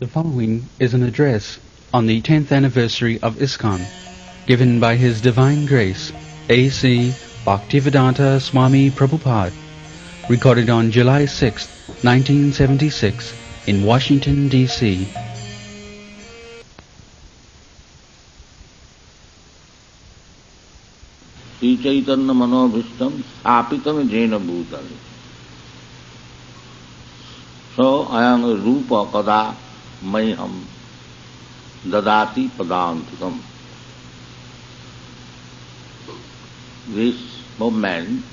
The following is an address on the 10th anniversary of ISKCON, given by His Divine Grace, A.C. Bhaktivedanta Swami Prabhupada, recorded on July 6, 1976, in Washington, D.C. Sri Chaitanya Manobhishtam Sapitam Jena Bhutale. So ayam rupa kada mayham dadati padantikam. This movement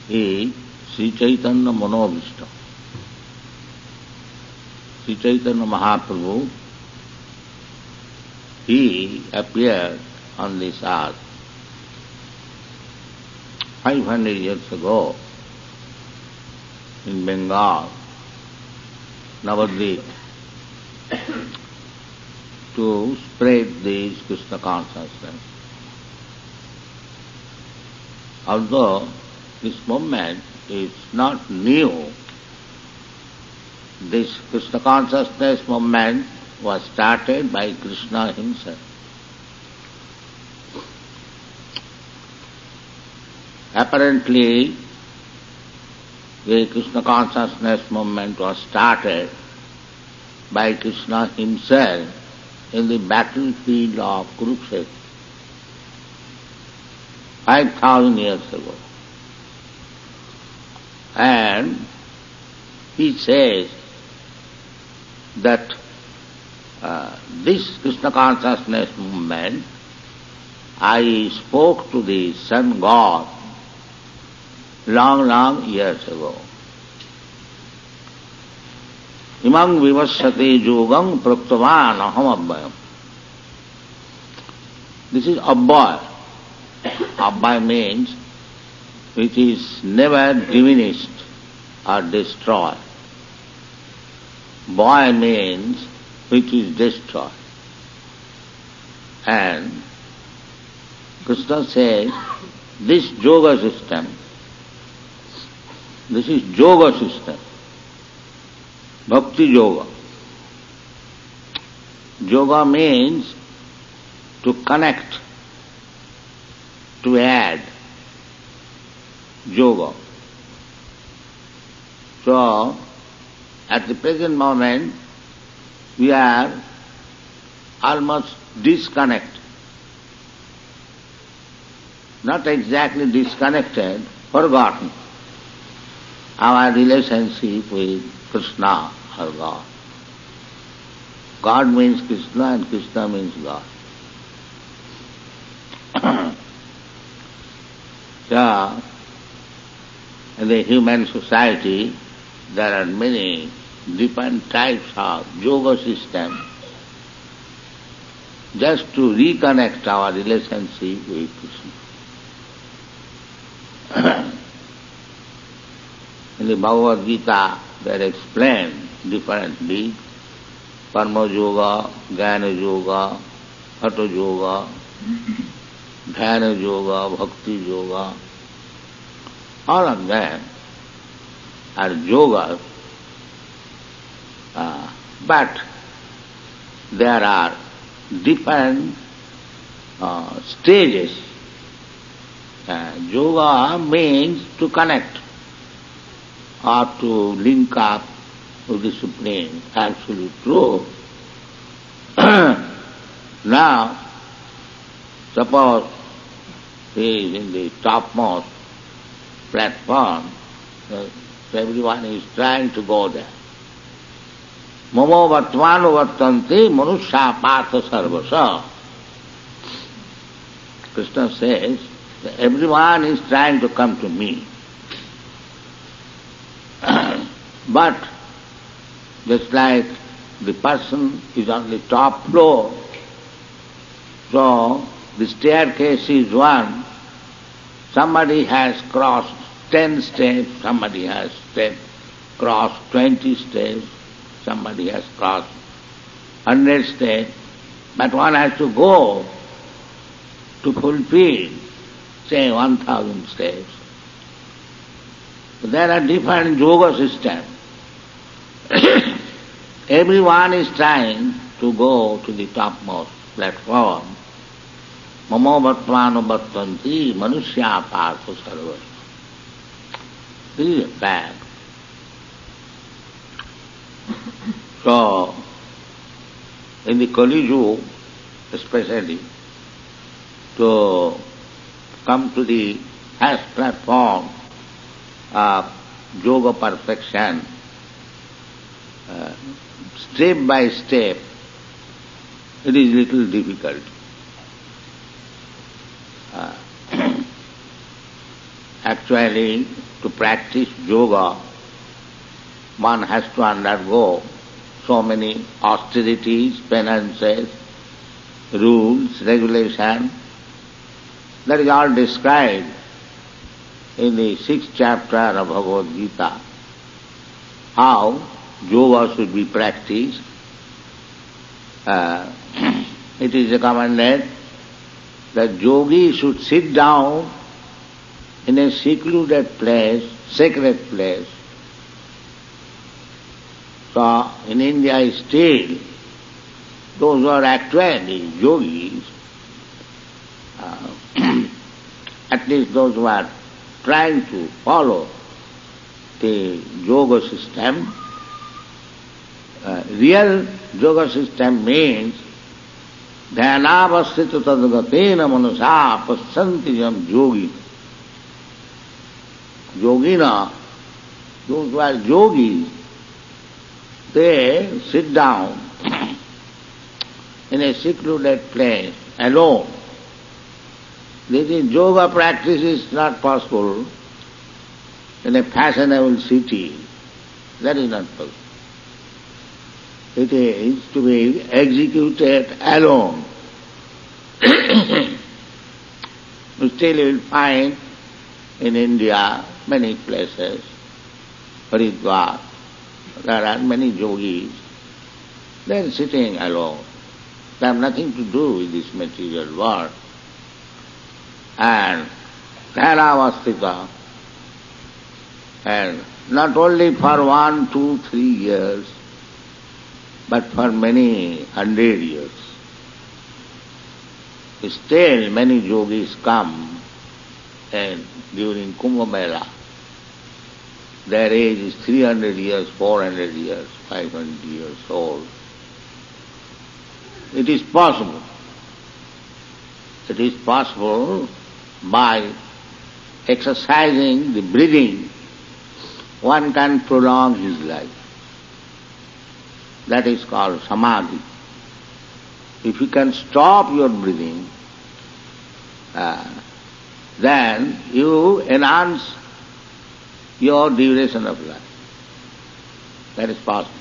is Sri Chaitanya Manobhishtam. Sri Chaitanya Mahaprabhu, he appeared on this earth 500 years ago in Bengal, Navadvip, to spread this Krishna consciousness. Although this movement is not new, this Krishna consciousness movement was started by Krishna himself. Apparently, the Krishna consciousness movement was started by Krishna himself in the battlefield of Kurukshetra 5,000 years ago. And he says that this Krishna consciousness movement, I spoke to the sun god long years ago. Imam vivassate yogam praktavan aham abbayam. This is abbay. Abbay means which is never diminished or destroyed. Boy means which is destroyed. And Krishna says, this yoga system, this is yoga system, bhakti yoga. Yoga means to connect, to add, yoga. So, at the present moment, we are almost disconnected. Not exactly disconnected, forgotten our relationship with Krishna or God. God means Krishna and Krishna means God. So, in the human society, there are many different types of yoga systems just to reconnect our relationship with Krishna. In the Bhagavad Gita, they are explained differently: Karma Yoga, Jnana Yoga, Hatha Yoga, Dhyana Yoga, Bhakti Yoga. All of them are yogas, but there are different stages. Yoga means to connect or to link up with the Supreme Absolute Truth. Now, suppose he is in the topmost platform, everyone is trying to go there. Mamo vatmanu vattanti manusya partha sarvasa. Krishna says, everyone is trying to come to me. But just like the person is on the top floor, so the staircase is one, somebody has crossed 10 steps, somebody has crossed 20 steps, somebody has crossed 100 steps, but one has to go to fulfill, say, 1,000 steps. So there are different yoga systems. everyone is trying to go to the topmost platform. Mamo bhattvano bhattvanti manushya partha sarvas. This is a fact. So, in the Kali Yuga, especially, to come to the highest platform of yoga perfection, step by step, it is little difficult. Actually, to practice yoga, one has to undergo so many austerities, penances, rules, regulations. That is all described in the 6th chapter of Bhagavad Gita, how yoga should be practiced. It is recommended that yogi should sit down in a secluded place, sacred place. So in India still, those who are actually yogis, at least those who are trying to follow the yoga system, real yoga system means dhyanavasthita tadgatena manasa pasyanti yam yogi. Yogina, those who are yogis, they sit down in a secluded place, alone. This is yoga practice is not possible in a fashionable city. That is not possible. It is to be executed alone. Still you will find in India many places, Haridwar, there are many yogis, they are sitting alone. They have nothing to do with this material world. And Dhyanavasthita, and not only for 1, 2, 3 years, but for many 100 years. Still many yogis come and during Kumbh Mela, their age is 300 years, 400 years, 500 years old. It is possible. It is possible by exercising the breathing, one can prolong his life. That is called samadhi. If you can stop your breathing, then you enhance your duration of life. That is possible.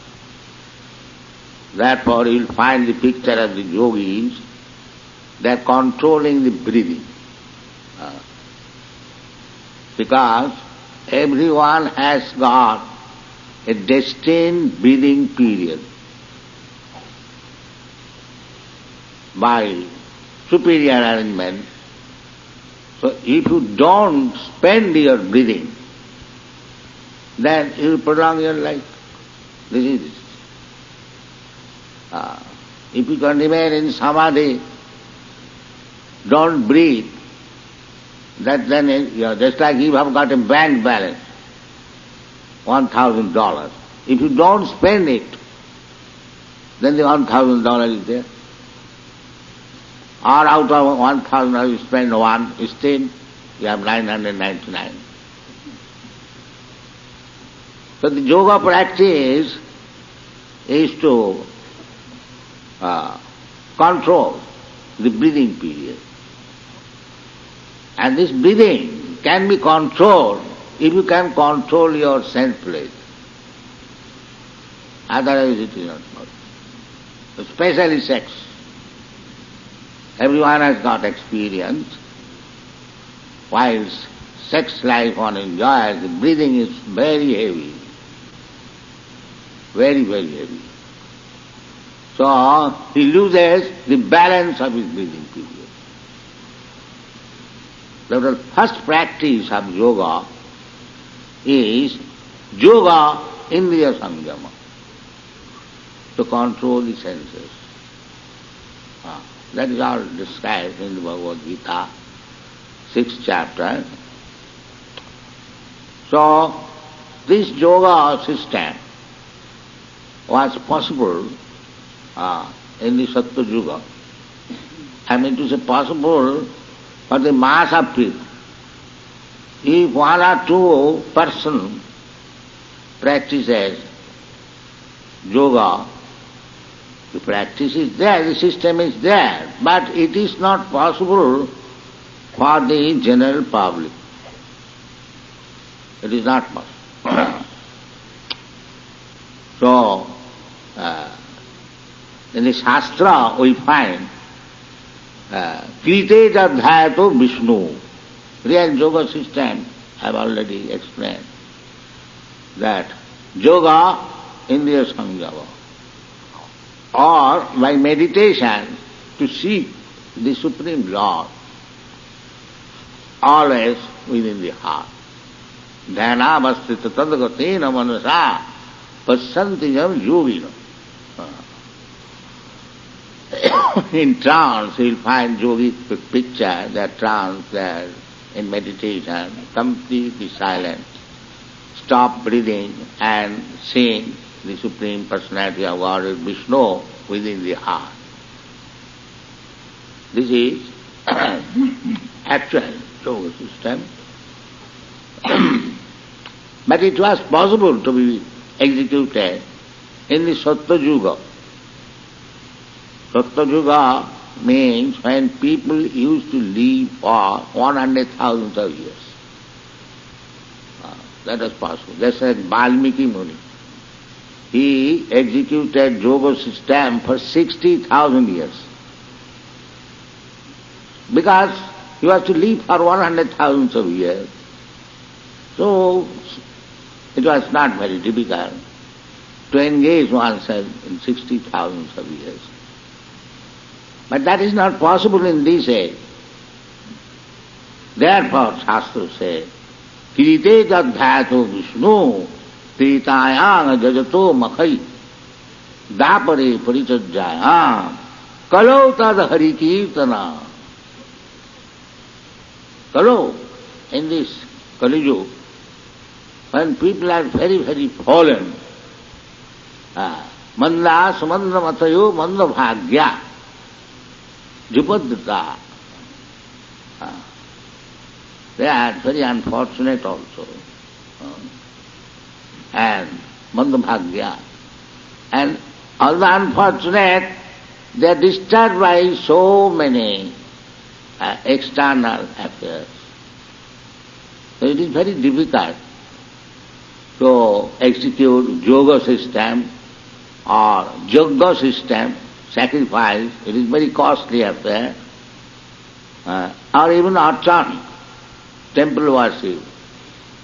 Therefore you will find the picture of the yogis, they are controlling the breathing. Because everyone has got a destined breathing period. By superior arrangement, so if you don't spend your breathing, then you will prolong your life. This is it. If you can remain in samadhi, don't breathe, that then you are just like you have got a bank balance, $1,000. If you don't spend it, then the $1,000 is there. Or out of 1,000 you spend one, still you have 999. So the yoga practice is to control the breathing period. And this breathing can be controlled if you can control your sense place. Otherwise it is not possible. Especially sex. Everyone has got experience. While sex life one enjoys, the breathing is very heavy. Very, very heavy. So he loses the balance of his breathing period. The first practice of yoga is yoga indriya samyama. to control the senses. That is all described in the Bhagavad Gita, 6th chapter. So, this yoga system was possible in the Sattva Yuga. I mean to say possible for the mass of people. If one or two person practices yoga, the practice is there, the system is there, but it is not possible for the general public. It is not possible. So, in the Shastra we find Krite Jadhyato Vishnu. Real yoga system, I have already explained, that yoga Indriya Samyama, or by meditation to seek the Supreme Lord, always within the heart. Dhyanavastita tadgatena manasa pasantiyam yogina. In trance you will find yogic picture, that trance there in meditation, completely silent, stop breathing and seeing the Supreme Personality of Godhead Vishnu within the heart. This is actual yoga system. But it was possible to be executed in the Sattva Yuga. Sattva Yuga means when people used to live for 100,000 of years. That was possible. That's like Valmiki Muni. He executed yoga system for 60,000 years. Because he was to live for 100,000 of years. So it was not very difficult to engage oneself in 60,000 of years. But that is not possible in this age. Therefore, Shastra says, Krite Jadhyato Vishnu, Kritayang Jajato Makhai, Dapare Parichajayam, Kalau Tad Hari Kirtana. Kalau, in this Kali Yuga, when people are very, very fallen, Manda Sumandra Matayo Manda Bhagya, Jupadrita, they are very unfortunate also. And Mandabhagya. And all the unfortunate, they are disturbed by so many external affairs. So it is very difficult to execute yoga system or yoga system, sacrifice. It is very costly affair. Or even archan, temple worship.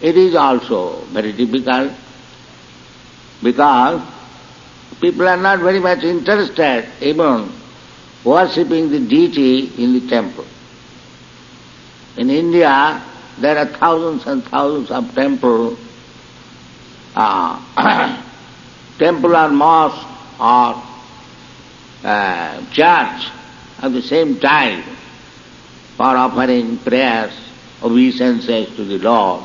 It is also very difficult because people are not very much interested even worshipping the deity in the temple. In India, there are thousands and thousands of temples, temple or mosque or church at the same time for offering prayers, obeisances to the Lord.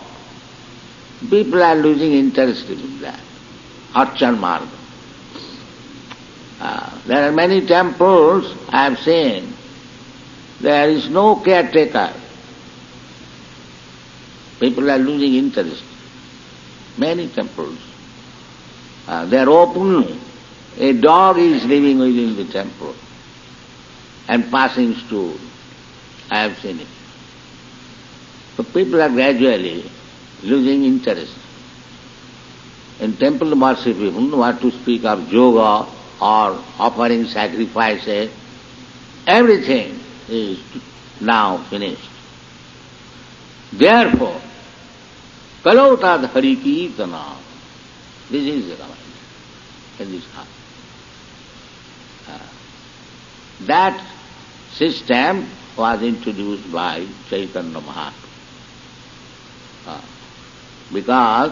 People are losing interest in that. Archan Marga. There are many temples I have seen. There is no caretaker. People are losing interest. Many temples. They are open. A dog is living within the temple and passing stool. I have seen it. So people are gradually losing interest. In temple worship, even what to speak of yoga or offering sacrifices, everything is now finished. Therefore, Kalautad Hari Kirtana, this is the command in this heart. That system was introduced by Chaitanya Mahaprabhu. Because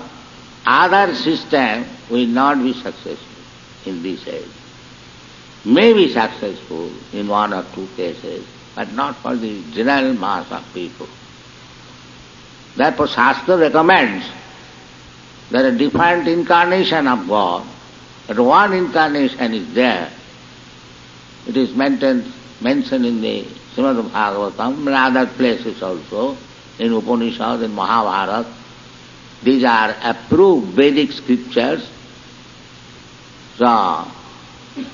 other system will not be successful in this age. may be successful in one or two cases, but not for the general mass of people. Therefore Shastra recommends there are different incarnation of God, but one incarnation is there. It is mentioned in the Srimad Bhagavatam and other places also, in Upanishad, in Mahabharata. These are approved Vedic scriptures. So,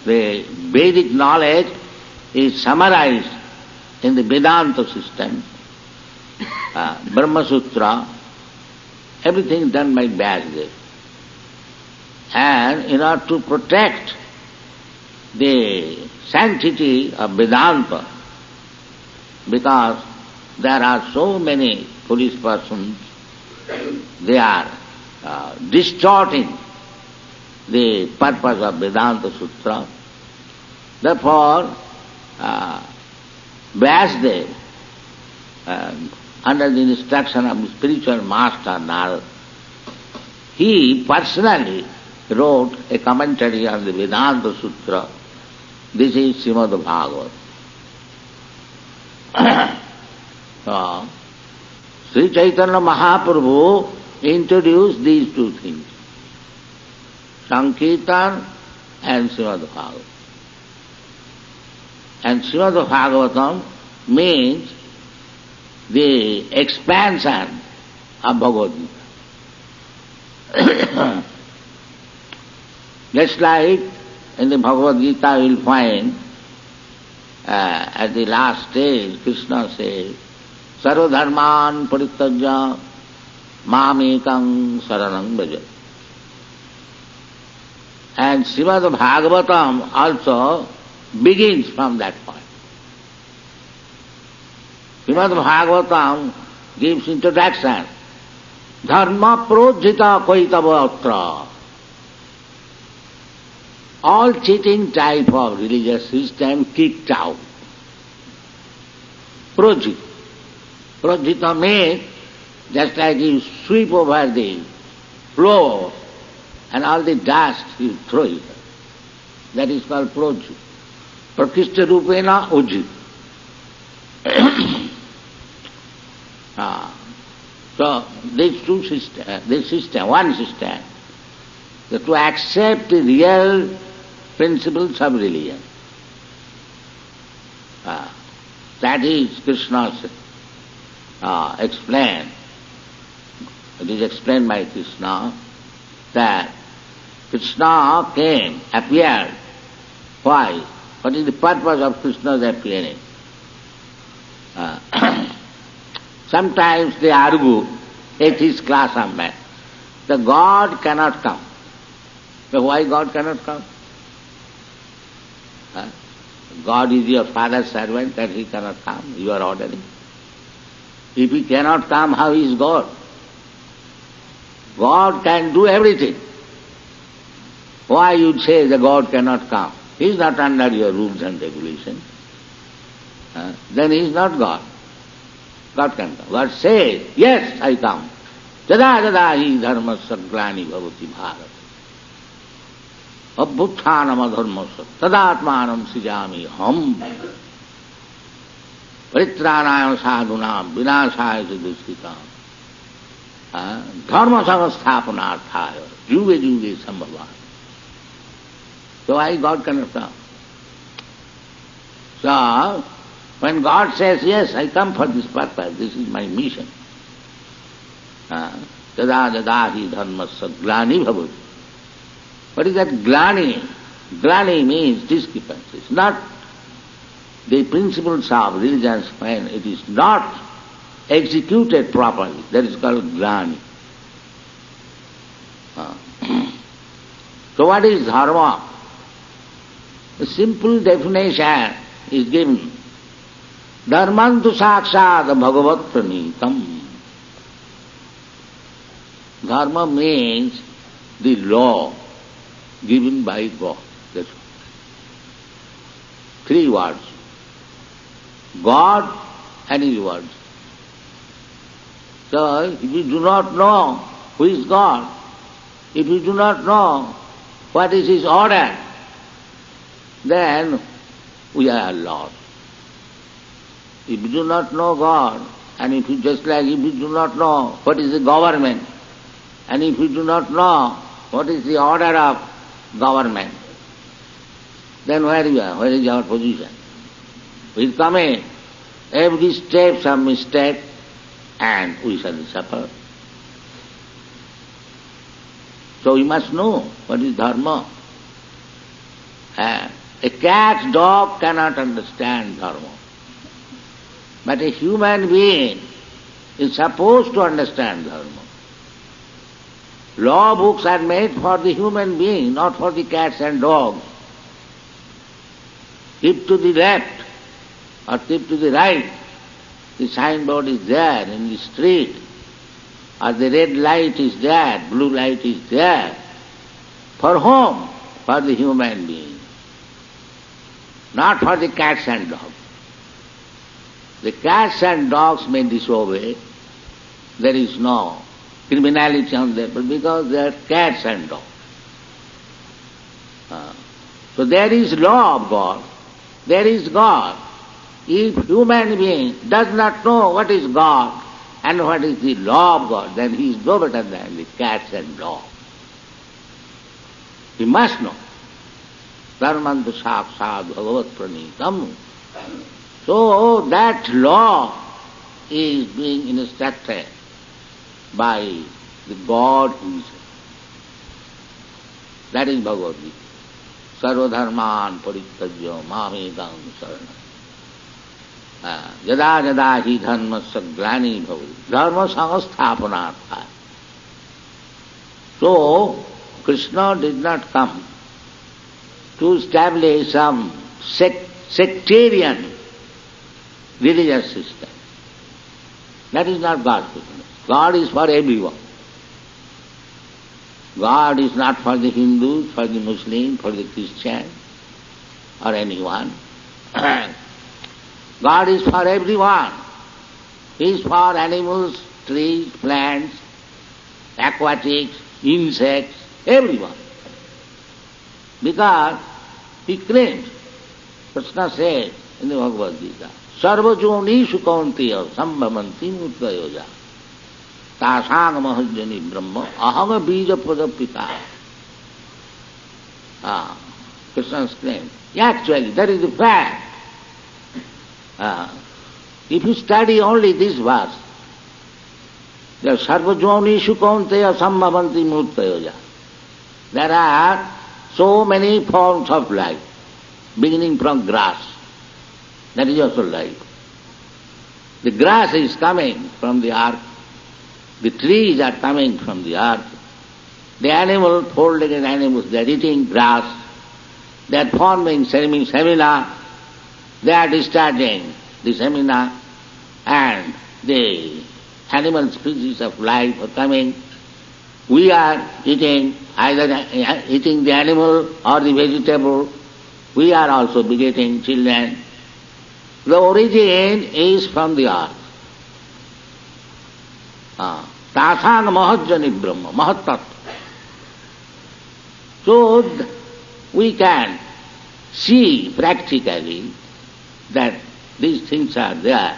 the Vedic knowledge is summarized in the Vedanta system, Brahma Sutra, everything done by Vyasadeva. And in order to protect the sanctity of Vedanta, because there are so many foolish persons, they are distorting the purpose of Vedanta Sutra. Therefore, Vyasadeva, under the instruction of the spiritual master Narada, he personally wrote a commentary on the Vedanta Sutra. This is Srimad Bhagavatam. So, Sri Chaitanya Mahaprabhu introduced these two things, Sankirtan and Srimad Bhagavatam. And Srimad Bhagavatam means the expansion of Bhagavad Gita. Just like in the Bhagavad Gita you will find at the last stage Krishna says, Sarva dharman parityajya mamekam saranam bhaja. And Srimad Bhagavatam also begins from that point. Srimad Bhagavatam gives introduction. Dharma projita koitavatra. All cheating type of religious system kicked out. Projita. Projita means just like you sweep over the floor and all the dust you throw it. That is called projita. Prakishta rupena ujit. So this system, one system, to accept the real principles of religion. That is Krishna's explained. It is explained by Krishna that Krishna appeared. Why? What is the purpose of Krishna's appearing? Sometimes they argue, atheist class of men, the God cannot come. So why God cannot come? God is your father's servant, that he cannot come. You are ordering. If he cannot come, how is God? God can do everything. Why you say the God cannot come? He is not under your rules and regulations. Then he is not God. God can come. God says, yes, I come. Jada jada hi dharmasya glani bhavati bharat. Abhutthānam adharmasya tadatmanam srijāmi ham. Paritrānāya sadhunām vināṣāya ca duṣkritāṃ. Dharma samasthapanārthāya yuge yuge sambhavāya. So why God cannot come? So, when God says, yes, I come for this purpose, this is my mission. Jada jada hi dharmasya glani bhavati. What is that glani? Glani means discrepancies, not the principles of religion when it is not executed properly. That is called glani. So what is dharma? The simple definition is given. Dharmantu sakshat bhagavat pranitam. Dharma means the law given by God. That's all. Three words. God and His words. So, if you do not know who is God, if you do not know what is His order, then we are lost. If you do not know God, and if you just like if you do not know what is the government, and if you do not know what is the order of government, then where you are? Where is our position? We commit every step some mistake and we shall suffer. So we must know what is dharma. A cat, dog cannot understand dharma. But a human being is supposed to understand dharma. Law books are made for the human being, not for the cats and dogs. Keep to the left or keep to the right. The signboard is there in the street, or the red light is there, blue light is there. For whom? For the human being, not for the cats and dogs. The cats and dogs may disobey. There is no criminality on them, but because they are cats and dogs. So there is law of God. There is God. If human being does not know what is God and what is the law of God, then he is no better than the cats and dogs. He must know. Dharmanta sakshat bhagavat pranitam. So that law is being instructed by the God himself. That is Bhagavad Gita. Sarva dharman parityajya mamekam saranam. Yada yada hi dharmasya glani bhavati. Dharma samasthapanartha. So Krishna did not come to establish some sectarian religious system. That is not God's business. God is for everyone. God is not for the Hindus, for the Muslims, for the Christians, or anyone. God is for everyone. He is for animals, trees, plants, aquatics, insects, everyone. Because he claims, Krishna says in the Bhagavad Gita, Sarvajonishu kaunteya sambhavanti mudgayoja tasang mahajjani brahma aham bija pradapita. Krishna's claim. Actually, that is the fact. If you study only this verse, there are sarvajonishu kaunteya sambhavanti mudgayoja. There are so many forms of life, beginning from grass. That is also life. The grass is coming from the earth. The trees are coming from the earth. The animals, four-legged animals, they are eating grass. They are forming semina. They are discharging the semina. And the animal species of life are coming. We are eating, either eating the animal or the vegetable. We are also begetting children. The origin is from the earth. Tasang mahajjani brahma, mahattat. So we can see practically that these things are there.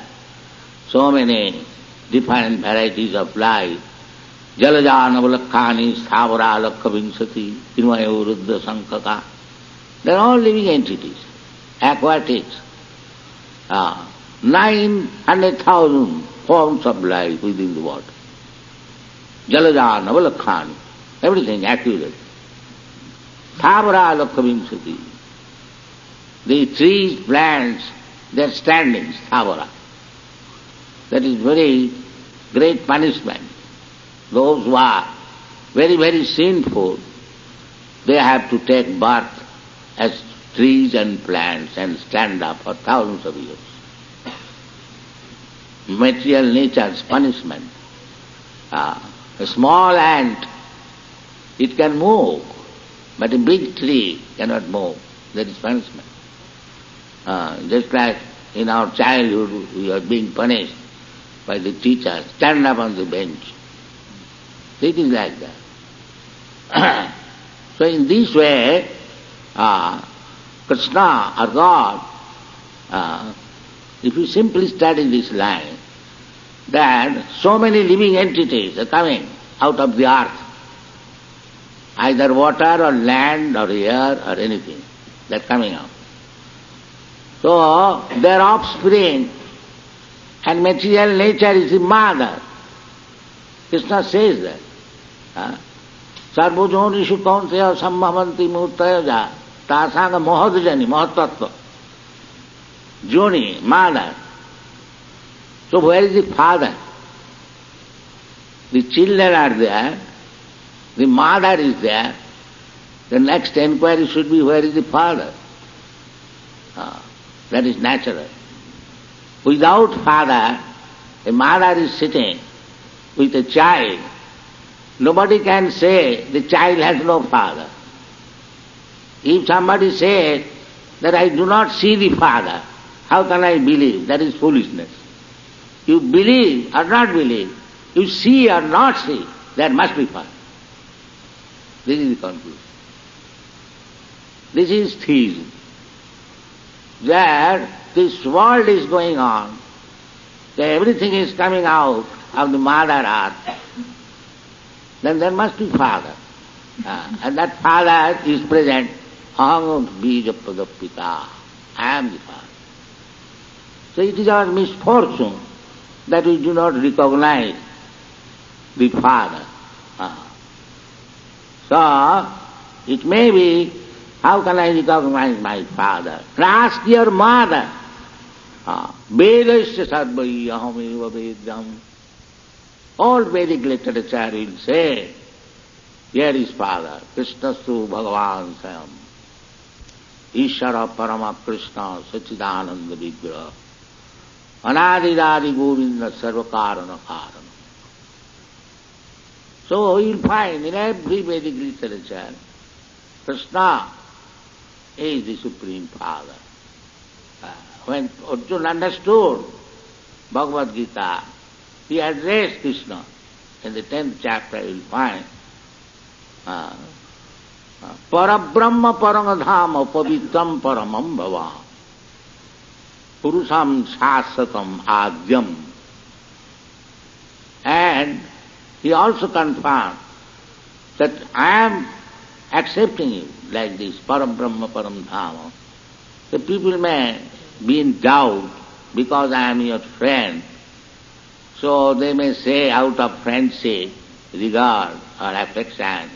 So many different varieties of life. Jalajanavalakkhani, sthavara lakha vinsati, tinvayo ruddha sankhaka. They are all living entities, aquatics. 900,000 forms of life within the water. Jalaja, Navalakhani, everything accurate. Thavara lakha vinsati. The trees, plants, they are standing, thavara. That is very great punishment. Those who are very, very sinful, they have to take birth as trees and plants and stand up for thousands of years. Material nature's punishment. A small ant, it can move, but a big tree cannot move. That is punishment. Just like in our childhood we are being punished by the teacher, stand up on the bench. It is like that. So in this way, Krishna or God, if you simply study this line, that so many living entities are coming out of the earth, either water or land or air or anything, they're coming out. So their offspring and material nature is the mother. Krishna says that. Sarvojyonishu kaunteya sambhavanti murtayaja tasanga mohadjani, mahatattva. Joni, mother. So where is the father? The children are there, the mother is there. The next enquiry should be, where is the father? That is natural. Without father, a mother is sitting with a child. Nobody can say the child has no father. If somebody says that I do not see the father, how can I believe? That is foolishness. You believe or not believe, you see or not see, there must be father. This is the conclusion. This is theism. That this world is going on, that everything is coming out of the mother earth, then there must be father. And that father is present. Aham bija padapita. I am the father. So it is our misfortune that we do not recognize the father. So it may be, how can I recognize my father? Ask your mother. Vedasya sarvai ahameva vedyam. All Vedic literature will say, here is father, Krishnastu Bhagavan Swayam, Ishara Parama Krishna Sachidananda Vigraha, Anadidadi Govinda Sarvakarana Karana. So you will find in every Vedic literature, Krishna is the Supreme Father. When Arjuna understood Bhagavad Gita, he addressed Krishna. In the 10th chapter you will find Parabrahma Paramadhama Pavitram Paramam Bhava Purusham Shasatam Adyam. And he also confirmed that I am accepting you like this, Parabrahma Paramdhama. The people may be in doubt because I am your friend. So they may say out of friendship, regard or affection,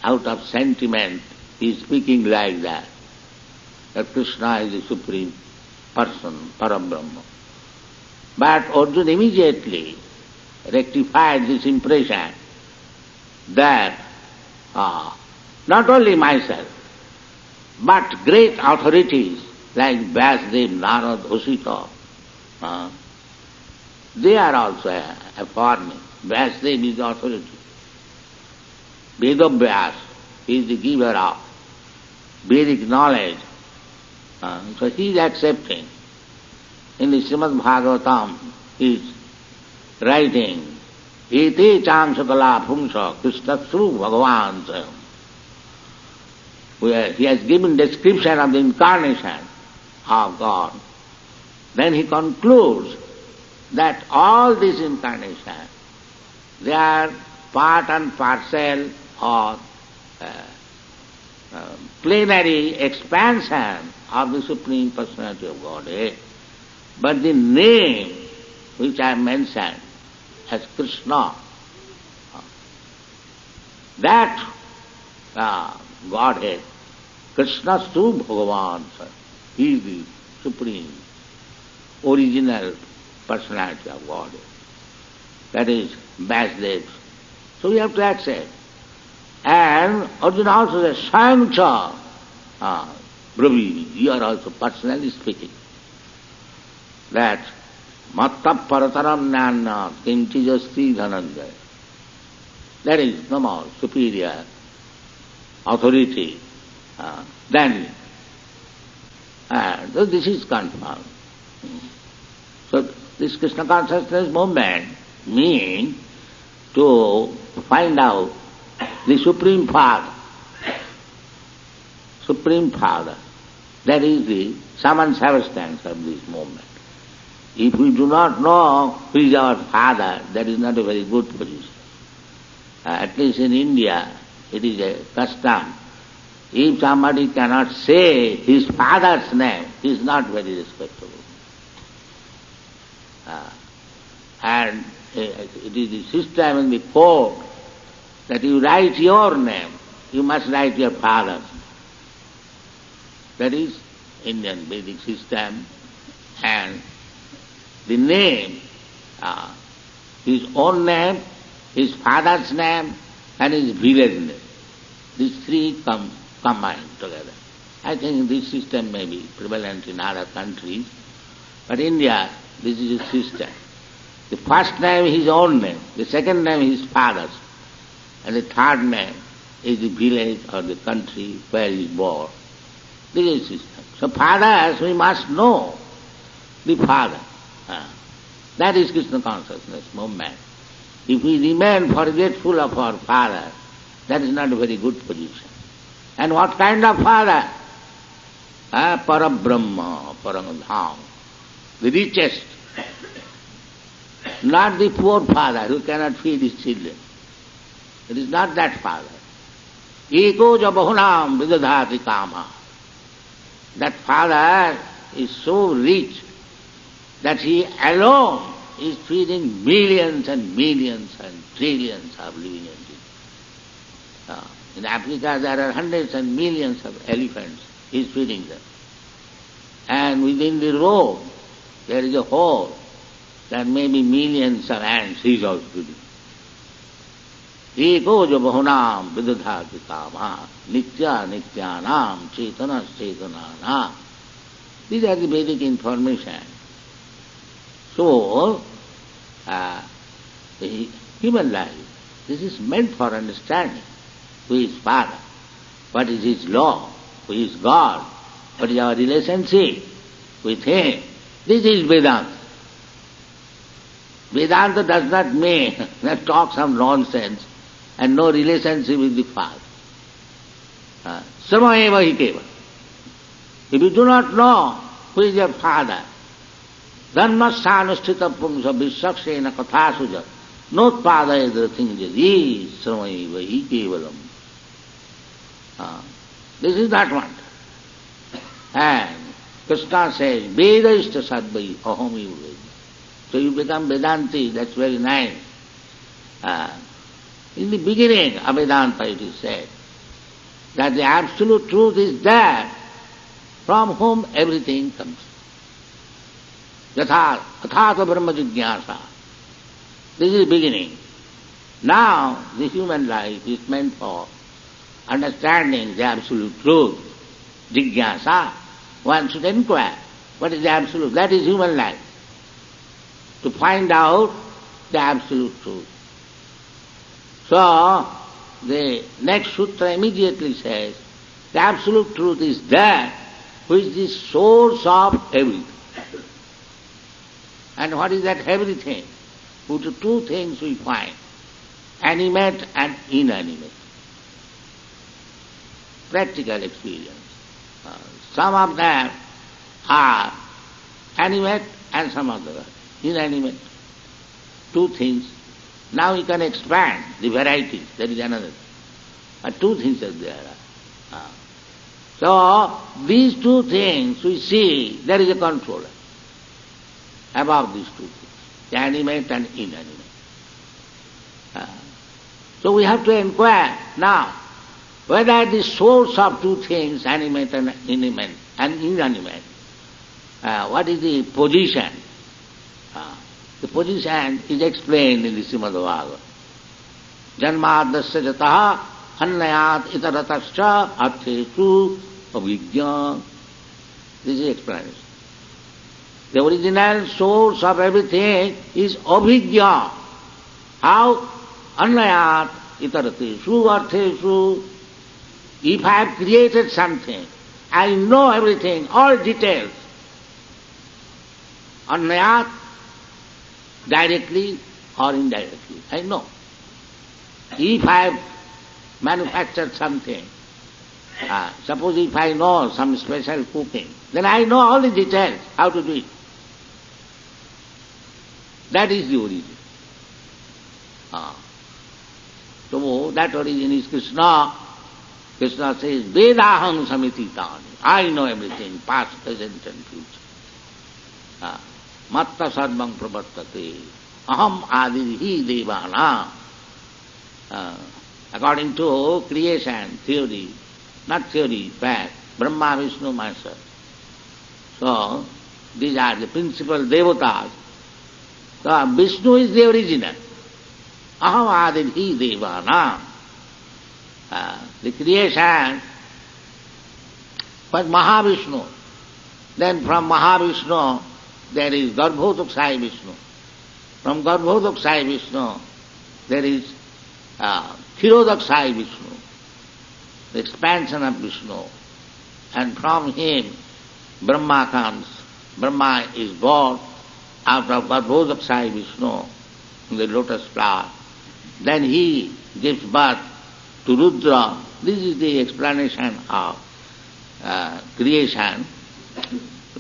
out of sentiment, he is speaking like that Krishna is the Supreme Person, Parabrahma. But Arjuna immediately rectified this impression that not only myself, but great authorities like Vyasdev, Narad, Usita, they are also affirming. Vyasdev is the authority. Vedavyas is the giver of Vedic knowledge. So he is accepting. In the Srimad Bhagavatam, he is writing, Ete changsakala phumsa Krishnasru Bhagavan Swayam. Where he has given description of the incarnation of God. Then he concludes that all these incarnations, they are part and parcel of plenary expansion of the Supreme Personality of Godhead. But the name which I mentioned as Krishna, that Godhead, Krishnastu Bhagavan, he is the Supreme, original Personality of Godhead. That is Vyasdev. So we have to accept. And Arjuna also says, Swayamcha Bravi, you are also personally speaking. That Matta Parataram Nana Kinchijasti Dhananjaya. There is no more superior authority than me. So this is confirmed. So this Krishna consciousness movement means to find out the Supreme Father. Supreme Father. That is the summon substance of this movement. If we do not know who is our father, that is not a very good position. At least in India, it is a custom. If somebody cannot say his father's name, he is not very respectable. And it is the system in the court that you write your name, you must write your father's name. That is Indian Vedic system, and the name, his own name, his father's name, and his village name. These three combined together. I think this system may be prevalent in other countries, but India, this is a system. The first name is his own name, the second name is his father's, and the third name is the village or the country where he is born. This is system. So fathers, we must know the father. That is Krishna consciousness movement. If we remain forgetful of our father, that is not a very good position. And what kind of father? Parabrahma, Paramdham, the richest. Not the poor father who cannot feed his children. It is not that father. Eko ja bahunam vidadhati kama. That father is so rich that he alone is feeding millions and millions and trillions of living entities. In Africa there are hundreds and millions of elephants. He is feeding them. And within the road there is a hole. There may be millions of ants. He is also feeding. Eko jo bahunam vidadhati kama nitya nityanam chetana chetananam. These are the Vedic information. So, the human life, this is meant for understanding who is Father, what is His law, who is God, what is our relationship with Him. This is Vedanta. Vedanta does not mean that talk some nonsense and no relationship with the Father. Sarva eva hi keva. If you do not know who is your Father, dharmasthānusthita pumsa vissakṣena kathāsuja notpādayadra thingja sarva eva hi kevalam. This is that one. And Krishna says, Vedaishta sadvai aham eva. So you become Vedanti, that's very nice. In the beginning of Vedanta it is said that the absolute truth is that from whom everything comes. Yathātha brahma jigyāsa. This is the beginning. Now the human life is meant for understanding the absolute truth. Jigyāsa. One should inquire what is the absolute. That is human life. To find out the absolute truth. So, the next sutra immediately says, the absolute truth is that which is the source of everything. And what is that everything? Two things we find, animate and inanimate. Practical experience. Some of them are animate and some of them are inanimate. Two things. Now we can expand the varieties, that is another thing. But two things are there. So, these two things we see, there is a controller above these two things, the animate and inanimate. So we have to inquire now whether the source of two things, animate and inanimate, what is the position? The position is explained in the Srimad Bhagavatam. Janmadasya jataha annayat itaratascha arthesu avijñā. This is explanation. The original source of everything is avijñā. How? Annayat itaratesu arthesu. If I have created something, I know everything, all details. Annayat, directly or indirectly, I know. If I have manufactured something, Suppose if I know some special cooking, then I know all the details, how to do it. That is the origin. So that origin is Krishna. Krishna says, Vedaham samititani. I know everything, past, present and future. Matta sarvam pravartate. Aham adirhi devana. According to creation theory, not theory, fact, Brahma, Vishnu, myself. So, these are the principal devatas. So, Vishnu is the original. Aham adirhi devana. The creation was Mahavishnu. Then from Mahavishnu there is Garbhodakshayi Vishnu. From Garbhodakshayi Vishnu there is Kshirodakshayi Vishnu, the expansion of Vishnu. And from him Brahma comes. Brahma is born out of Garbhodakshayi Vishnu, the lotus flower. Then he gives birth to Rudra. This is the explanation of creation.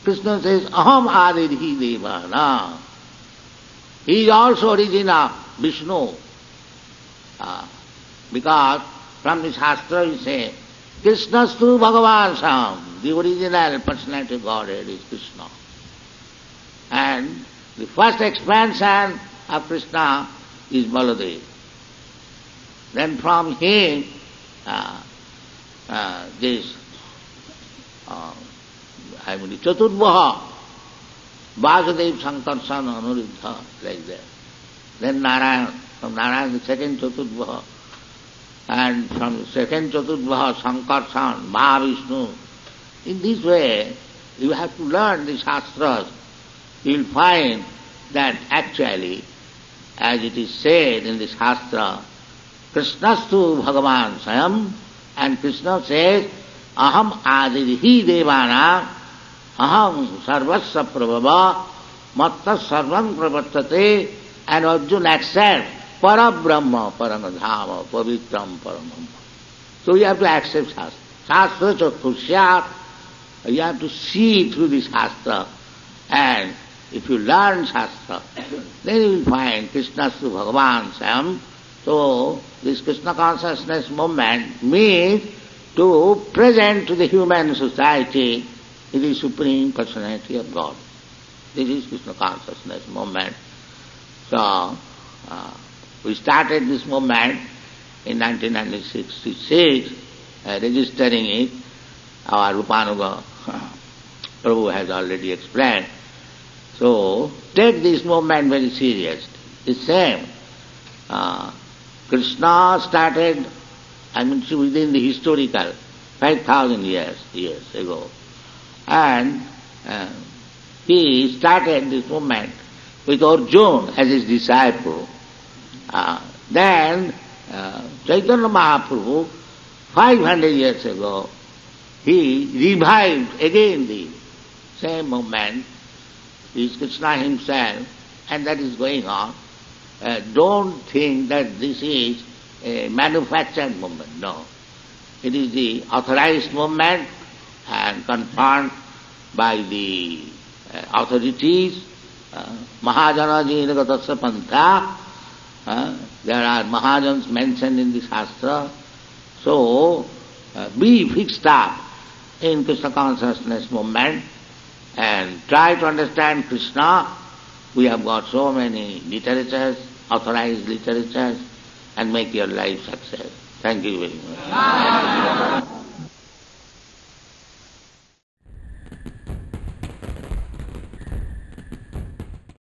Krishna says, Aham adirhi devana. He is also origin of Vishnu. Because from the Shastra we say, Krishnastu Bhagavan Sam. The original personality of Godhead is Krishna. And the first expansion of Krishna is Baladev. Then from him, Chaturdvaha, Vasudev Sankarsan Anuruddha, like that. Then Narayan, from Narayan the second Chaturdvaha, and from the second Chaturdvaha Sankarsan, Mahavishnu. In this way, you have to learn the Shastras. You will find that actually, as it is said in the Shastra, Krishnastu Bhagavan Swayam, and Krishna says, Aham adirhi devana, aham sarvasya prabhava, matta sarvam pravartate, and Arjuna accepts Parabrahma, Paramadhama, Pavitram, Paramam. So you have to accept Shastra. Shastra chakshusyat, you have to see through the Shastra. And if you learn Shastra, then you will find Krishnastu Bhagavan Swayam. So this Krishna consciousness movement means to present to the human society the Supreme Personality of God. This is Krishna consciousness movement. So we started this movement in 1966, registering it. Our Rupanuga Prabhu has already explained. So take this movement very seriously. It's same. Krishna started, within the historical 5,000 years ago. And he started this movement with Arjuna as his disciple. Then Chaitanya Mahaprabhu, 500 years ago, he revived again the same movement. It is Krishna himself, and that is going on. Don't think that this is a manufactured movement. No. It is the authorized movement and confirmed by the authorities. Mahajana Jinagatasya Pantha. There are Mahajans mentioned in the Shastra. So, be fixed up in Krishna consciousness movement and try to understand Krishna. We have got so many literatures, authorized literatures, and make your life success. Thank you very much.